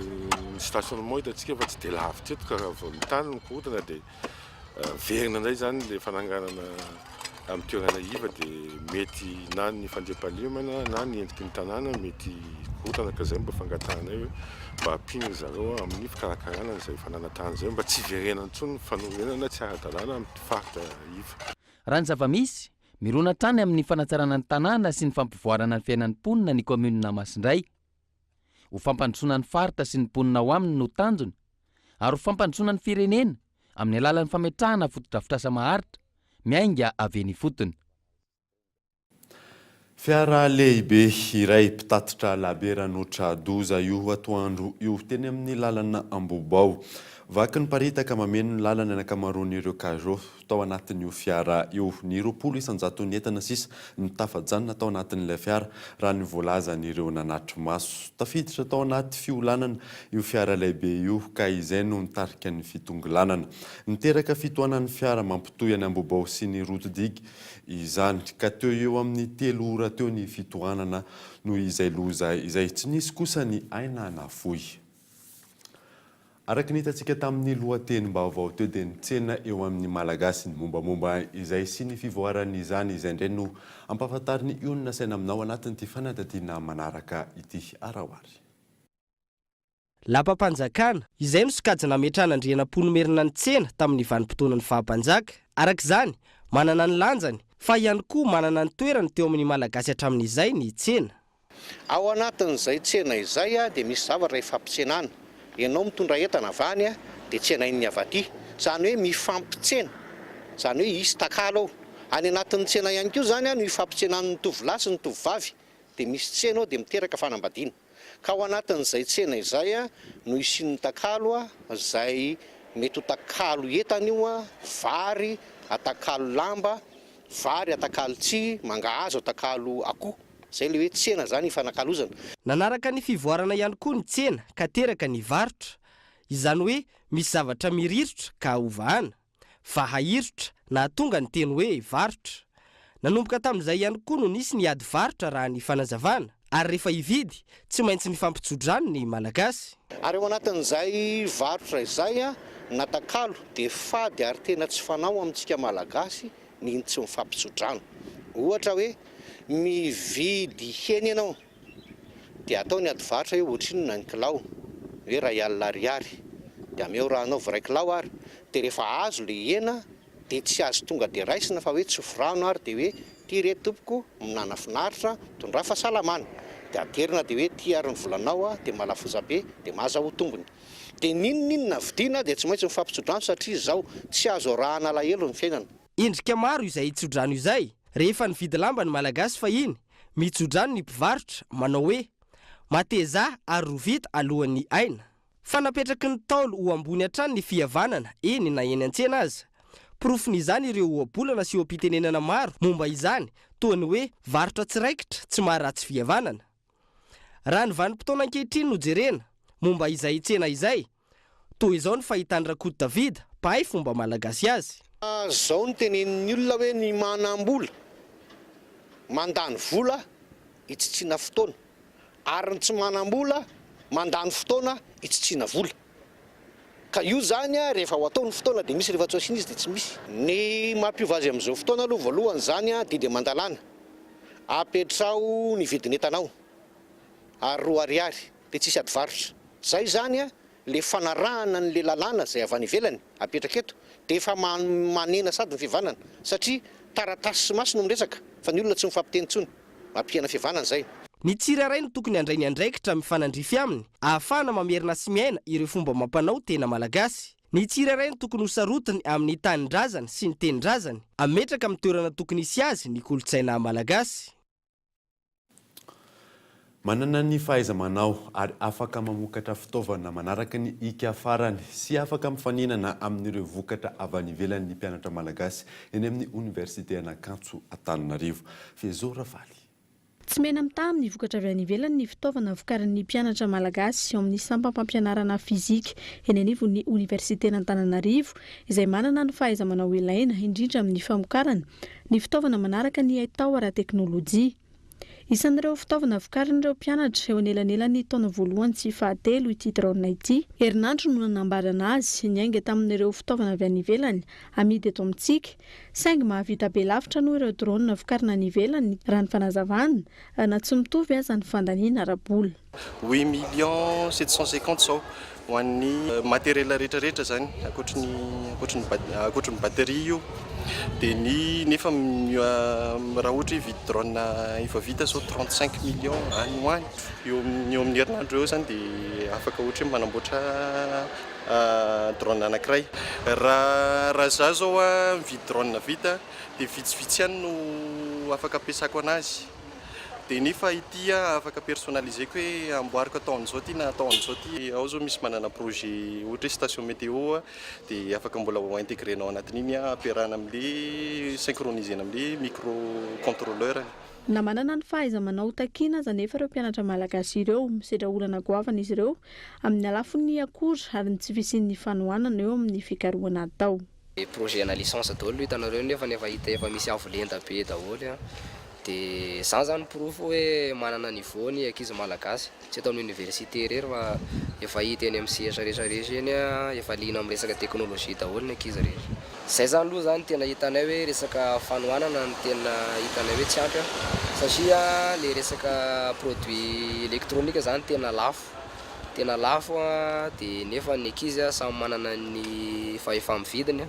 ny stationnement hitantsika fa tsy dia lavitra eto ka raha vao mitany ny korotana dia verina indray zany ilay fananganana amin'ny toerana iva dia mety na ny fandriam-pahalemana na ny endriky ny tanàna mety korotana ka zay mba fangatanay hoe mba hampino zareo amin'ny fikarakarana an'izay fananantany zay mba tsy verena intsony ny fanorenana tsy ara-dalàna amin'ny faritra iva. Raha ny zava-misy mirona trany amin'ny fanatsarana ny tanàna sy ny fampivoarana ny fiainan'ny mponina ny komuna Masindray. Ho fampandrosoana ny faritra sy ny mponina ao aminy no tanjona ary ho fampandrosoana ny firenena amin'ny alalan'ny fametrahana fotodrafitrasa maharitra miainga aveny fotony. Fiara lehibe iray mpitatitra laberanotra doza io atoandro io teny amin'ny lalana Ambobao. Vaky ny paritaka mameno ny lalana ny ankamaroan'ireo Peugeot tao anatin'io fiara io. Ny 20 isanjaton'ny entana sisa ny tafajanona tao anatin'ilay fiara raha ny voalazan'ireo nanatry maso. Tafiditra tao anaty fiolanana io fiara lehibe io ka izay no nitarika ny fitongilanana. Niteraka fitohanan'ny fiara mampitoy any Ambobao sy ny Rotodigy izany ka teo eo amin'ny 3 ora teo ny fitohanana noho izay loza izay tsy nisy kosa ny aina nafoy. Araka ny hitantsika tamin'ny lohatenim-baovao teo dia nitsena eo amin'ny malagasy ny mombamomba izay sy ny fivoaran'izany izay indray no ampahafantariny ionina saina aminao anatin'ity fanadadiana manaraka ity arahoary. Lapam-panjakana izay no sokajina metrana andrianam-ponomerina ny tsena tamin'ny vanim-potoanan'ny fahampanjaka. Arak'izany manana ny lanjany fa ihany koa manana ny toerany teo amin'ny malagasy hatramin'izay ny tsena. Ao anatin'izay tsena izay dia misy zavatra ifampitsenana. Ianao mitondra entana avy any dia tsenain'ny avy aty. Zany hoe mifampitsena. Zany hoe isy takalo ao. Any anatin'ny tsena ihany koa zany no ifampitsenan'ny tovolahy sy ny tovovavy. Dia misy tsena ao dia miteraka fanambadiana. Ka ao anatin'izay tsena izay no isin'ny takalo izay mety ho takalo entana io vary, atakalo lamba, vary, atakalo tsihy, mangahazo, atakalo akoho. Zay le hoe tsena zany ifanakalozana. Nanaraka ny fivoarana ihany koa ny tsena ka teraka ny varotra. Izany hoe misy zavatra mirirotra ka ovahana, vahahirotra na tonga ny teny hoe varotra. Nanomboka tamin'izay ihany koa no nisy ny ady varotra raha ny fanazavana. Ary rehefa hividy tsy maintsy ny fampijodrano ny malagasy. Ary ao anatin'izay varotra izay na takalo dia fady ary tena tsy fanao amintsika malagasy ny tsy mifampijodrano. Ohatra hoe mividy hena ianao dia atao ny ady varotra hoe ohatriny na ny kilao hoe ray alina ariary dia ameo raha anao vray kilao ary dia rehefa azo le hena dia tsy azo tonga dia raisina fa hoe tsy forano ary dia hoe ty re tompoko minana finaritra tondra fahasalamana dia aterina dia hoe ty ary ny volanao dia malafoza be dia mahazo tombony. Dia ninona vidiana dia tsy maintsy mifampijodrano satria izao tsy azo arahana alahelo ny fiainana. Endrika maro izay hijodrano izay. Rehefa nividy lamba ny malagasy fa iny mijodrano ny mpivarotra manao hoe mateza ary rovita alohan'ny aina. Fa napetraky ny taolo ho ambony hatrany ny fihavanana eny na eny an-tsena aza. Porofon'izany ireo ohabolana sy oam-pitenenana maro momba izany toa ny hoe varotra tsiraikitra tsy maharatsy fihavanana. Raha ny vanim-potoana ankehitriny no jerena momba izay tsena izay, toa izao ny fahitany Rakoto Davida mpahay fomba malagasy azy. Zao ny tenenin'ny olona hoe ny manam-bola mandany vola itsitsina fotoana ary ny tsy manam-bola mandany fotoana itsitsina vola. Ka io zany rehefa ho ataony fotoana dia misy rehefa tsy asiana izy dia tsy misy. Ny mampiova azy amin'izao fotoana aloha voalohany zany didy amandalana. Apetrao ny vidiny entanao ary 2 ariary dia tsisy ady varotra. Zay zany le fanarahana ny le lalàna izay avy any ivelany apetraka eto dia efa manena sady ny fihavanana satria taratasy sy maso no miresaka fa ny olona tsy mifampiteny intsony mampihana fihavanana zay. Ny tsirairay no tokony handray ny andraikitra mifanandrify aminy ahafahana mamerina sy miaina ireo fomba mampanao tena malagasy. Ny tsirairay no tokony ho sarotiny amin'ny tanindrazany sy ny tenindrazany ametraka amin'ny toerana tokony hisy azy ny kolontsaina malagasy. Manana ny fahaiza-manao ary afaka mamokatra fitaovana manaraka ny ika farany sy afaka mifaninana amin'ireo vokatra avy any ivelan'ny mpianatra malagasy eny amin'ny Université Anakantso Antananarivo. Fezora Valy. Tsy mena mitaha amin'ny vokatra avy any ivelany ny fitaovana vokarin'ny mpianatra malagasy eo amin'ny sampam-pampianarana fizika eny anivon'ny Université Antananarivo izay manana ny fahaiza-manao ilaina indrindra amin'ny famokarana ny fitaovana manaraka ny haitao ara-teknôlôjia. Isan'ireo fitaovana vokarin'ireo mpianatra eo anelanelany taona voalohany sy fahatelo ity drone ity. Herinandro no nanambarana azy niainga tamin'ireo fitaovana avy any ivelany amidy eto amintsika saingy mahavita be lavitra no ireo drone vokarina any ivelany raha ny fanazavana na tsy mitovy aza ny fandaniana ara-bola. 8 750 zao ho an'ny matériel rehetrarehetra zany akoatrin'ny batterie io dia ny nefa raha ohatra vidy drone efa vita zao 35 millions any ho any eo amin'ny herinandro eo zany dia afaka ohatra hoe manamboatra drone anankiray. Raha za zao mividy drone vita dia vitsivitsy ihany no afaka ampiasako anazy. Dia nefa ity afaka personnaliseko hoe amboariko ataon'izao ty na ataon'izao ty. Ao zao misy manana projet ohatra station météo dia afaka mbola ho intégrénao anatin'iny ampiarahana amin'le synchronisena amin'le micro-contrôleur. Na manana ny fahaiza-manao takiana aza nefa ireo mpianatra malagasy ireo misedra olana goavana izy ireo amin'ny alafon'ny akora ary ny tsy fisian'ny fanohanana eo amin'ny fikarohana atao. Projet na licence daholo hitanareo nefa hita efa misy avolenta be daholo dia zany zany porofo hoe manana niveau ny ankizy malagasy tsy atao amin'ny université rery fa efa hita eny amin'ny sehatra rehetrarehetra eny efa liana amin'ny resaka teknôlôjia daholo ny ankizy rehetra. Zay zany aloha zany tena hitanay hoe resaka fanohanana no tena hitanay hoe tsy ampy satria le resaka produit électronique zany tena lafo tena lafo dia nefa ny ankizy samy manana ny fahefa mividiny.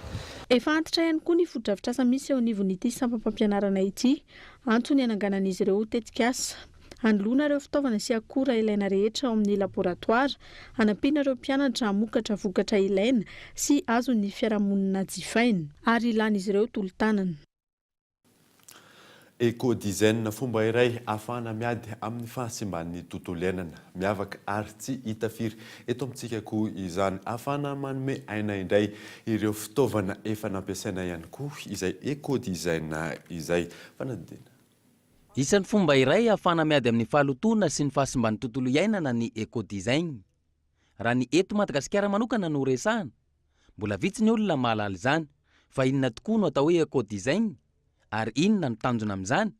Efa antitra ihany koa ny fodrafitrasa misy eo anivon'ity sampam-pampianarana ity, antony hananganan'izy ireo tetika asa. Hanoloana ireo fitaovana sy akora ilaina rehetra ao amin'ny laboratoire, hanampiana ireo mpianatra hamokatra vokatra ilaina sy azo ny fiarahamonina jifaina ary ilan'izy ireo tolo-tanana. Eco-design fomba iray ahafahana miady amin'ny fahasimban'ny tontolo iainana miavaka ary tsy hita firy. Eto amintsika koa izany ahafahana manome aina indray ireo fitaovana efa nampiasaina ihany koa izay eco-design izay fanadina. Isan'ny fomba iray ahafahana miady amin'ny fahalotona sy ny fahasimban'ny tontolo iainana ny eco-design. Raha ny eto Madagasikara manokana no resahana, mbola vitsy ny olona mahalala izany, fa inona tokoa no atao hoe eco-design ary inona no tanjona amin'izany?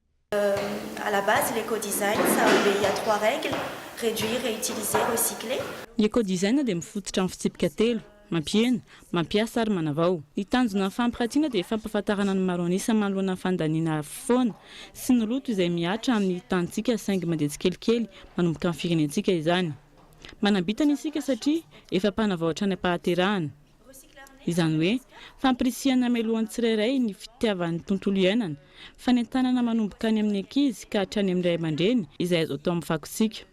À la base, l'éco-design, ça obéit à 3 règles: réduire, réutiliser, recycler. Ny eco-design dia mifototra amin'ny fitsipika telo: mampiena, mampiasa ary manavao. Ny tanjona fampirantiana dia fampahafantarana ny maro anisa manoloana ny fandaniana foana sy ny loto izay miatra amin'ny tantsika saingy mandeha tsikelikely manomboka amin'ny firenentsika izany. Manambitana isika satria efa mpanavao hatrany am-pahaterahana. Izany hoe fampirisihana melohan'ny tsirairay ny fitiavan'ny tontolo iainana, fanentanana manomboka any amin'ny ankizy ka hatrany amin'ny ray aman-dreny izay azo atao amin'ny fakosika.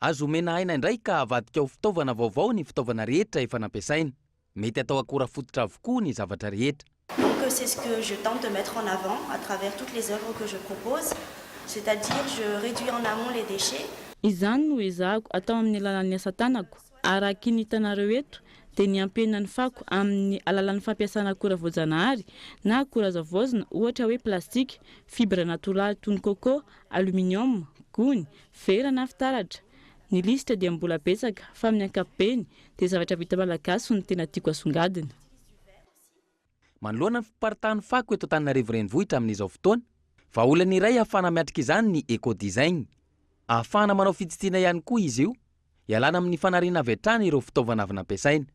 Azo omena aina indray ka avadika ao fitaovana vaovao ny fitaovana rehetra efa nampiasaina. Mety atao akora fototra avokoa ny zavatra rehetra. Donc c'est ce que je tente de mettre en avant à travers toutes les œuvres que je propose, c'est-à-dire je réduis en amont les déchets. Izany no ezahako atao amin'ny alalan'ny asa tanako. Araka ny hitanareo eto dia ny ampianan'ny fako amin'ny alalan'ny fampiasana akora voajanahary na akora zavozina, ohatra hoe plastika, fibra natoraly toy ny coco, aluminium, gony, vera na fitaratra. Ny lisitra dia mbola betsaka fa amin'ny ankapobeny dia zavatra vita malagasy no tena tiako asongadina. Manoloana ny fiparitahan'ny fako eto Antananarivo renivohitra amin'izao fotoana, vahaolana iray ahafahana miatrika izany ny eco-design. Ahafahana manao fitsitiana ihany koa izy io, ialana amin'ny fanariana avy hatrany ireo fitaovana avy nampiasaina.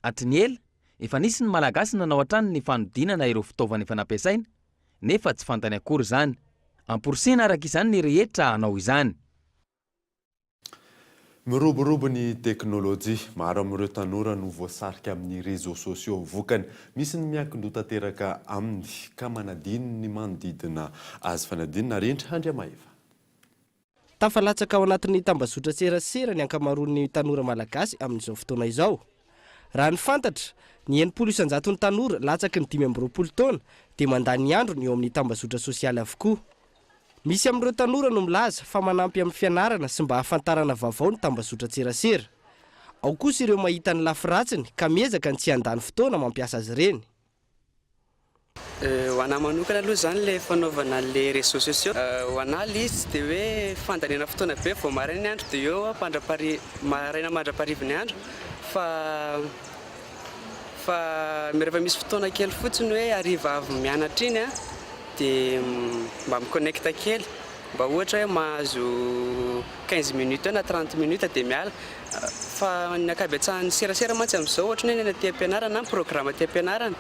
Atiny ela, efa nisy ny malagasy nanao hatrany ny fanodinana ireo fitaovana efa nampiasaina, nefa tsy fantany akory izany. Amporisihana araka izany ny rehetra hanao izany. Miroborobo ny teknôlôjia, maro amin'ireo tanora no voasarika amin'ny réseaux sociaux vokany, misy ny miankin-doha tanteraka aminy ka manadino ny manodidina azy fanadinana rindra Andriamaeva. Tafalatsaka ao anatin'ny tambazotra serasera ny ankamaroan'ny tanora malagasy amin'izao fotoana izao. Raha ny fantatra, ny 900 ny tanora latsaky ny 520 taona dia mandany andro ny eo amin'ny tambazotra sosialy avokoa. Misy amin'ireo tanora no milaza fa manampy amin'ny fianarana sy mba hafantarana vaovao ny tambazotra serasera. Ao kosa ireo mahita ny lafiratsiny ka miezaka ny tsy handany fotoana mampiasa azy ireny. Ho anahy manokana aloha zany le fanaovana le réseaux sociaux. Ho anahy izy dia hoe fandaniana fotoana be vao maraina ny andro dia eo maraina mandrapariva ny andro fa rehefa misy fotoana kely fotsiny hoe hariva avy mianatra iny dia mba miconnecta kely mba ohatra hoe mahazo 15 minutes na 30 minutes dia miala fa ny akabeatsahan'ny serasera mantsy amin'izao ohatra hoe nena te-ampianarana na programme te-ampianarana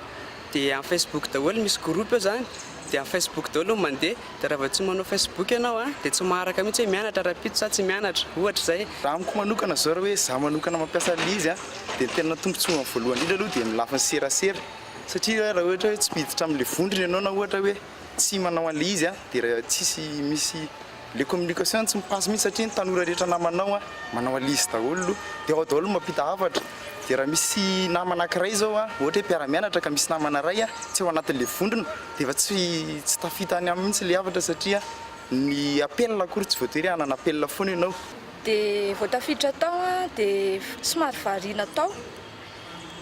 dia amin'ny Facebook daholo misy groupe eo zany dia amin'ny Facebook daholo mandeha dia raha vao tsy manao Facebook ianao dia tsy maharaka mihitsy hoe mianatra rapito sa tsy mianatra ohatra zay. Raha amiko manokana zao raha hoe za manokana mampiasa lizy dia tena tombontsoa voalohany indrindra aloha dia ny lafin'ny serasera satria raha ohatra hoe tsy miditra amin'ilay vondrony ianao na ohatra hoe tsy manao an'lizy dia tsisy misy le communication tsy mipasse mihitsy satria ny tanora rehetra namanao manao an'lizy daholo dia ao daholo mampita hafatra. Dia raha misy namana anankiray zao ohatra hoe mpiara-mianatra ka misy namana ray tsy ao anatin'ilay vondrona dia efa tsy tafita any amin'ny mihitsy le hafatra satria ny appel akory tsy voatery hanana appel foana ianao. Dia vao tafiditra tao dia somary variana tao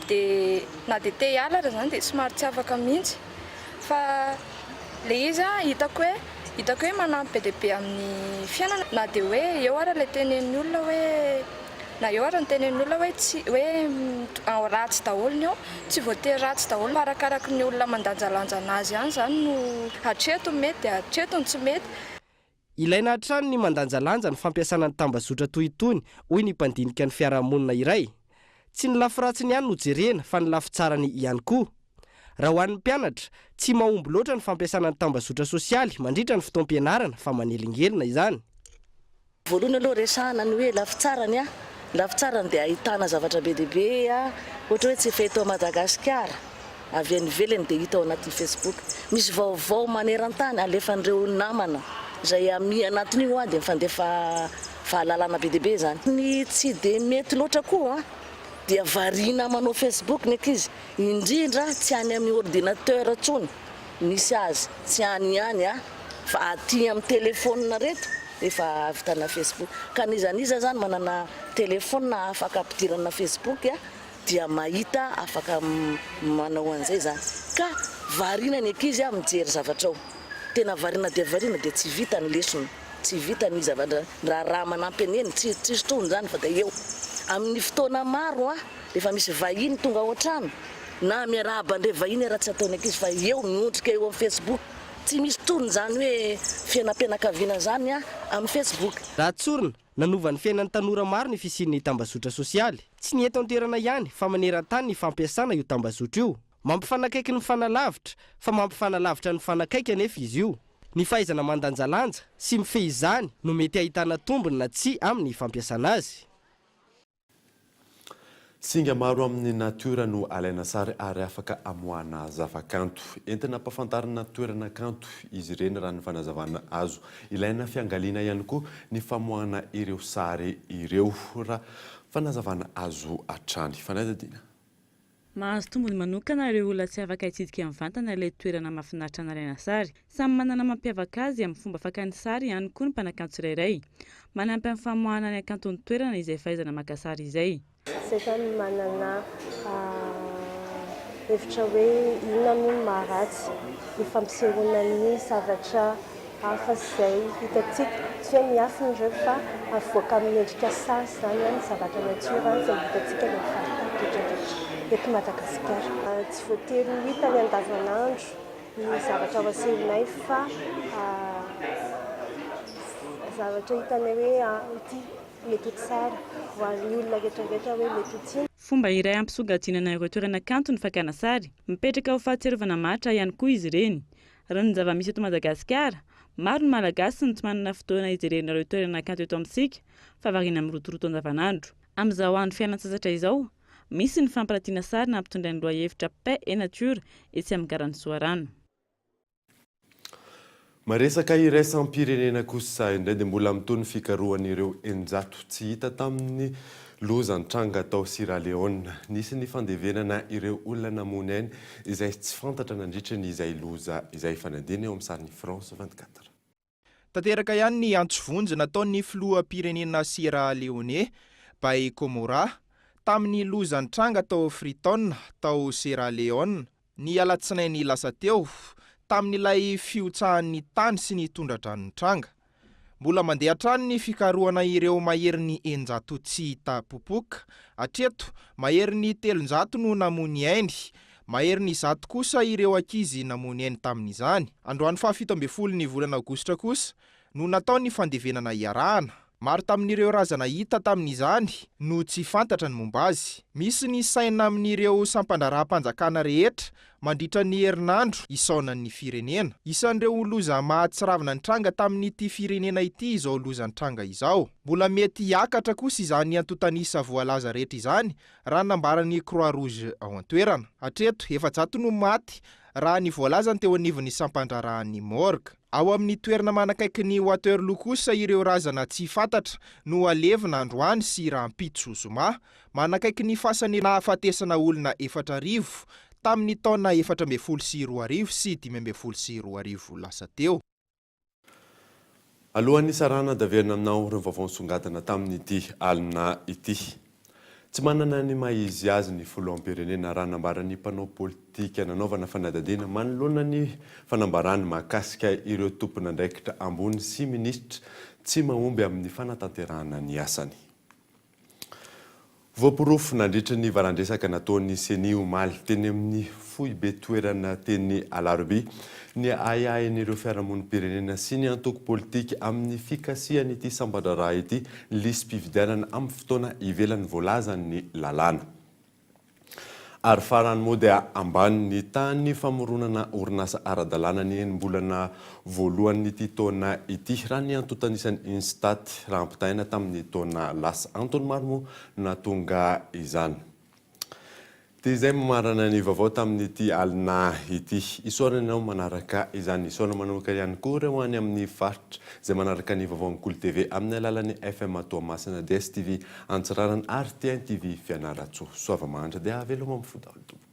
dia na dia te hiala raha zany dia somary tsy afaka mihitsy fa le izy hitako hoe manampy be dia be amin'ny fiainana na dia hoe eo ara ilay tenen'ny olona hoe na eo ara ny tenen'ny olona hoe tsy hoe ratsy daholo ny eo tsy voatery ratsy daholo fa arakaraka ny olona mandanjalanja anazy ihany zany no hatreto mety hatreto ny tsy mety. Ilaina hatrany ny mandanjalanja ny fampiasana ny tambazotra toy itony hoy ny mpandinika ny fiarahamonina iray. Tsy ny lafiratsiny ihany no jerena fa ny lafitsarany ihany koa. Raha ho an'ny mpianatra tsy mahomby loatra ny fampiasana ny tambazotra sosialy mandritra ny fotoam-pianarana fa manelingelina izany. voalohany aloha resahana ny hoe lafitsarany a lafitsarany dia ahitana zavatra be deaibe a ohatra hoe tsy efa eto Madagasikara avy any ivelany dia hita ao anatin'ny Facebook misy vaovao maneran-tany alefan'ireo namana izay ami anatiny io dia mifandefa fahalalana be deaibe zany. Ny tsy dia mety loatra koa dia variana manao Facebook ny ankizy indrindra tsy any amin'ny ordinateur tsony misy azy tsy any ihany fa aty amin'ny téléphone reto efa vitana Facebook ka nizaniza zany manana téléphone afaka ampidirana Facebook dia mahita afaka manao an'izay zany ka variana ny ankizy mijery zavatra ao tena variana dia tsy vita ny lesony tsy vita ny zavatra raha manampy eny tsy sotony zany fa dia eo amin'ny fotoana maro efa misy vahiny tonga ao an-trano na miarahaba-ndre vahiny raha tsy ataony ankizy fa eo miondrika eo amin'ny Facebook tsy misy tony zany hoe fiainam-pianakaviana zany amin'ny Facebook. Raha tsorina nanova ny fiainan'ny tanora maro ny fisian'ny tambazotra sosialy tsy ny eto an-toerana ihany fa maneran-tany ny fampiasana io tambazotra io mampifanakaiky ny fanalavitra fa mampifanalavitra ny fanakaiky anefa izy io ny fahaizana mandanjalanja sy mifehizany no mety ahitana tombony na tsy amin'ny fampiasana azy. Singa maro amin'ny natiora no alaina sary ary afaka amoana zavakanto entina ampafantarana toerana kanto izy ireny raha ny fanazavana azo ilaina fiangaliana ihany koa ny famoahana ireo sary ireo raha fanazavana azo hatrany fanadadina. Mahazo tombony manokana ireo olona tsy afaka hitsidika amin'ny vantana ilay toerana mahafinaritra nalaina sary. Samy manana mampiavaka azy amin'ny fomba fakany sary ihany koa ny mpanakanto tsirairay. Manampy amin'ny famoahana ny akanton'ny toerana izay fahaizana maka sary izay. Izay zany manana hevitra hoe inona no maharatsy ny fampisehoana ny zavatra hafa izay hitantsika tsy hoe miafina ireo fa avoaka amin'ny endrika sary zany ny zavatra natiora izay hitantsika ny faharehetrarehetra eto Madagasikara. Tsy voatery hita ny andavanandro ny zavatra ao asehonay fa zavatra hitanay hoe ity mety tsara ho an'ny olona rehetrarehetra hoe mety tsiny. Fomba iray ampisongadinana ireo toerana kanto ny fakana sary mipetraka ho fahatserevana maritra ihany koa izy ireny. Raha ny zava-misy eto Madagasikara maro ny malagasy ny tsy manana fotoana hijerena ireo toerana kanto eto amintsika fa variana mirotoroto andavanandro. Amin'izao andro fiainatsasatra izao misy ny fampiratiana sary na ampitondra ny lohahevitra paix et nature etsy amin'ny garan'ny Soarano. Maresaka iraisam-pirenena kosa indray dia mbola mitony fikarohan'ireo enjato tsy hita tamin'ny lozan-tranga tao Sierra Leone. Nisy ny fandevenana ireo olona namony ainy izay tsy fantatra nandritra ny izay loza izay fanadina eo amin'ny sarin'ny France 24. Tanteraka ihany ny antsovonjy nataon'ny filoham-pirenena Sierra Leone Bay Komora tamin'ny lozan-tranga tao Freetown tao Sierra Leone ny alatsinainy lasa teo tamin'ilay fiotsahan'ny tany sy ny tondra-drano tranga. Mbola mandeha hatrany ny fikarohana ireo mahery ny enjato tsy hita popoka. Hatreto mahery ny 300 no namony ainy, mahery ny 100 kosa ireo ankizy namony ainy tamin'izany. Androany 17 ny volana Aogositra kosa no natao ny fandevenana iarahana. Maro tamin'ireo razana hita tamin'izany no tsy fantatra ny momba azy. Misy ny saina amin'ireo sampandraram-panjakana rehetra mandritra ny herinandro isaonan'ny firenena. Isan'ireo loza mahatsiravina ny tranga tamin'ity firenena ity izao lozan-tranga izao. Mbola mety hiakatra kosa izany antotanisa voalaza rehetra izany raha nambaran'ny Croix Rouge ao an-toerana. Hatreto 700 no maty raha ny voalazany teo anivon'ny sampandrarahan'ny morgue. Ao amin'ny toerana manakaiky ny Waterloo kosa ireo razana tsy fantatra no alevina androany sy rahampitsosoma manakaiky ny fasany nahafatesana olona 4,000 tamin'ny taona 2012 sy 2012 lasa teo. Alohan'ny sarana daverina aminao ireo vaovao nisongadina tamin'ity alina ity. Tsy manana ny maizy azy ny filoham-pirenena raha nambarany mpanao politika nanaovana fanadadiana manoloana ny fanambarany mahakasika ireo tompon'andraikitra ambony sy minisitra tsy mahomby amin'ny fanatanterahana ny asany. Voapirofo nandritra ny varandresaka nataon'ny Seny omaly teny amin'ny fohy be toerana teny Alarobia ny ayahin'ireo fiarahamonim-pirenena sy ny antoko politika amin'ny fikasihan'ity sambandraraha ity lisy mpividianana amin'ny fotoana ivelan'ny voalazan'ny lalàna. ary farany moa dia ambaniny tany famoronana orinasa ara-dalàna ny enim-bolana voalohan'ity taona ity raha ny antotanisany Instat raha ampitaina tamin'ny taona lasa Antony Marmo natonga izany. Dia izay mamarana ny vaovao tamin'ity alina ity. Isorana ianao manaraka izany isorana manoka ihany koa reo any amin'ny faritra izay manaraka ny vaovaon'ny Kolo TV amin'ny alalan'ny FM Toamasina, DSTV Antsiraran ary TN TV Fianaratsoa. Soava mahandra dia aveloma amin'ny fodahalo tompoko.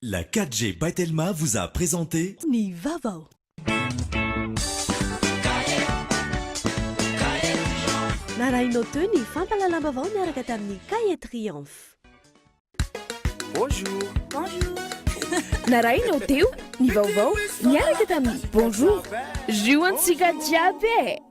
La 4G Baitelma vous a présenté Ni Vavao. Narainao teo ny fampalalam-bavao miaraka tamin'ny Cahier Triomphe. Bonjour. Bonjour. Narainao teo ny vaovao miaraka tamin'ny Bonjour. Juantsika jiaby.